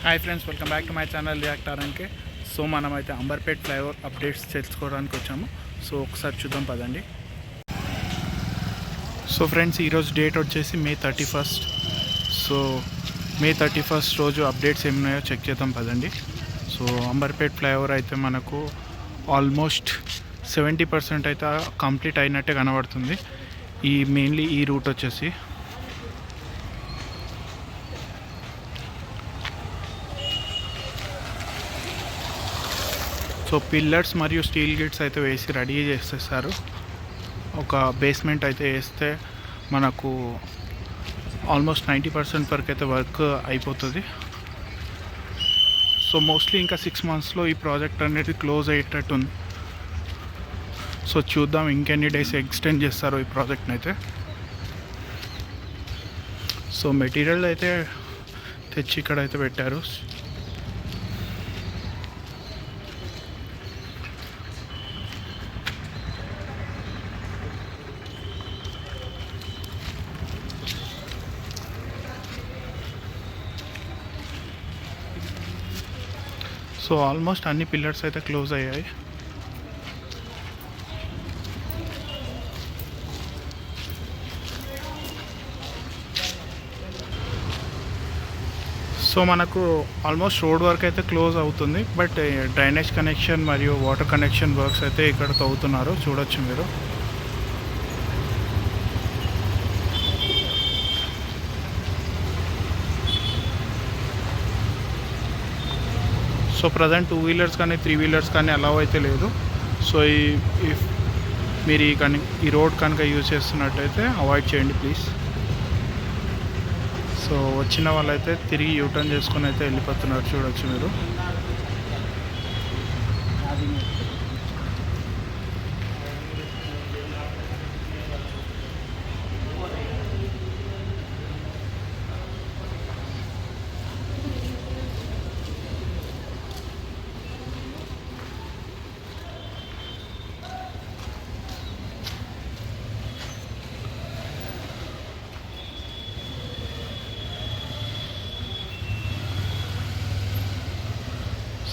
Hi friends, welcome back to my channel react RNK. So మనమైతే Amberpet flyover updates తెలుసుకోవడానికి వచ్చాము. So ఒకసారి చూద్దాం పదండి. సో ఫ్రెండ్స్, ఈరోజు డేట్ వచ్చేసి May 31. సో May 31 రోజు అప్డేట్స్ ఏమున్నాయో చెక్ చేద్దాం పదండి. సో అంబర్పేట్ ఫ్లైఓవర్ అయితే మనకు ఆల్మోస్ట్ 70% అయితే కంప్లీట్ అయినట్టే కనబడుతుంది. మెయిన్లీ ఈ రూట్ వచ్చేసి సో పిల్లర్స్ మరియు స్టీల్ గేట్స్ అయితే వేసి రెడీ చేసేసారు. ఒక బేస్మెంట్ అయితే వేస్తే మనకు ఆల్మోస్ట్ 90% వరకు అయితే వర్క్ అయిపోతుంది. సో మోస్ట్లీ ఇంకా 6 monthsలో ఈ ప్రాజెక్ట్ అనేది క్లోజ్ అయ్యేటట్టు ఉంది. సో చూద్దాం ఇంకెన్ని డేస్ ఎక్స్టెండ్ చేస్తారో ఈ ప్రాజెక్ట్ని అయితే. సో మెటీరియల్ అయితే తెచ్చి ఇక్కడ అయితే పెట్టారు. సో ఆల్మోస్ట్ అన్ని పిల్లర్స్ అయితే క్లోజ్ అయ్యాయి. సో మనకు ఆల్మోస్ట్ రోడ్ వర్క్ అయితే క్లోజ్ అవుతుంది. బట్ డ్రైనేజ్ కనెక్షన్ మరియు వాటర్ కనెక్షన్ వర్క్స్ అయితే ఇక్కడ తవ్వుతున్నారు, చూడొచ్చు మీరు. సో ప్రజెంట్ 2 wheelers కానీ 3 wheelers కానీ అలౌ అయితే లేదు. సో మీరు ఈ రోడ్ కనుక యూజ్ చేస్తున్నట్టయితే అవాయిడ్ చేయండి ప్లీజ్. సో వచ్చిన వాళ్ళైతే తిరిగి యూటర్న్ చేసుకొని అయితే వెళ్ళిపోతున్నారు, చూడొచ్చు మీరు.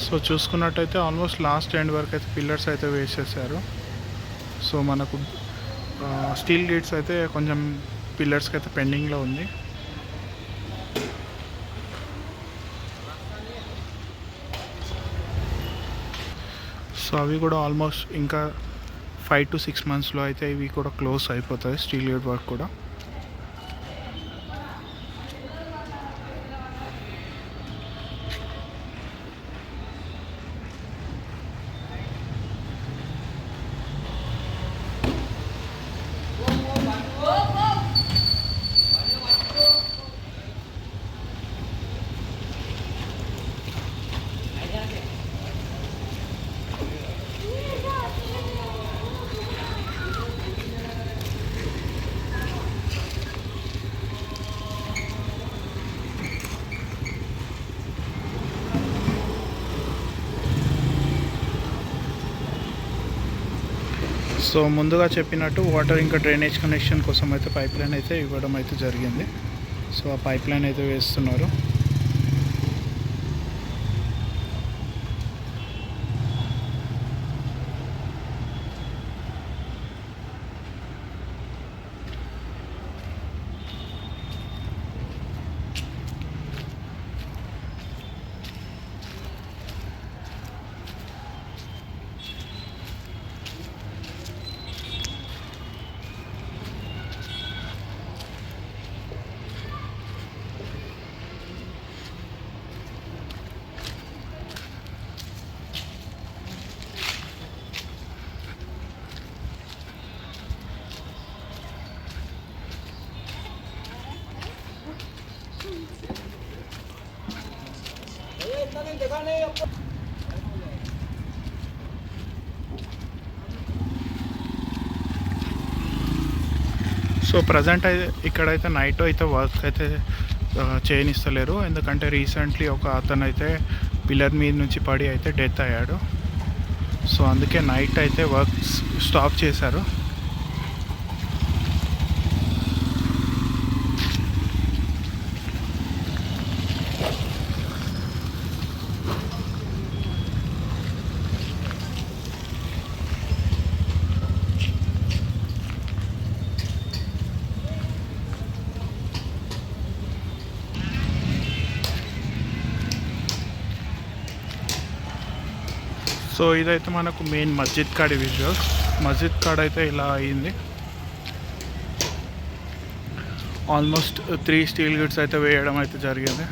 సో చూసుకున్నట్టయితే ఆల్మోస్ట్ లాస్ట్ ఎండ్ వరకు అయితే పిల్లర్స్ అయితే వేసేసారు. సో మనకు స్టీల్ గేట్స్ అయితే కొంచెం పిల్లర్స్కి అయితే పెండింగ్లో ఉంది. సో అవి కూడా ఆల్మోస్ట్ ఇంకా 5 to 6 monthsలో అయితే ఇవి కూడా క్లోజ్ అయిపోతాయి, స్టీల్ గేట్ వర్క్ కూడా. సో ముందుగా చెప్పినట్టు వాటర్ ఇంకా డ్రైనేజ్ కనెక్షన్ కోసం అయితే పైప్ లైన్ అయితే ఇవ్వడం అయితే జరిగింది. సో ఆ పైప్ లైన్ అయితే వేస్తున్నారు. సో ప్రజెంట్ అయితే ఇక్కడైతే నైట్ అయితే వర్క్ అయితే చేయనిస్తలేరు, ఎందుకంటే రీసెంట్లీ ఒక అతను అయితే పిల్లర్ మీద నుంచి పడి అయితే డెత్ అయ్యాడు. సో అందుకే నైట్ అయితే వర్క్ స్టాప్ చేశారు. సో ఇదైతే మనకు మెయిన్ మస్జిద్ కాడి విజువల్స్. మస్జిద్ కాడ అయితే ఇలా అయింది. ఆల్మోస్ట్ 3 స్టీల్ గేట్స్ అయితే వేయడం అయితే జరిగింది.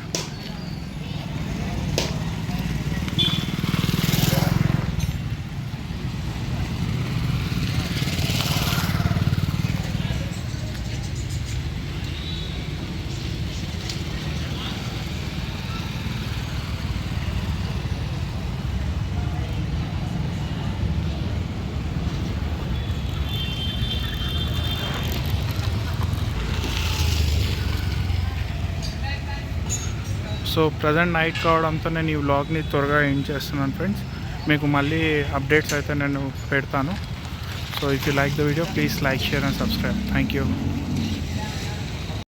సో ప్రజెంట్ నైట్ కావడంతో నేను ఈ వ్లాగ్ని త్వరగా ఎండ్ చేస్తున్నాను ఫ్రెండ్స్. మీకు మళ్ళీ అప్డేట్స్ అయితే నేను పెడతాను. So if you like the video please like, share and subscribe. Thank you.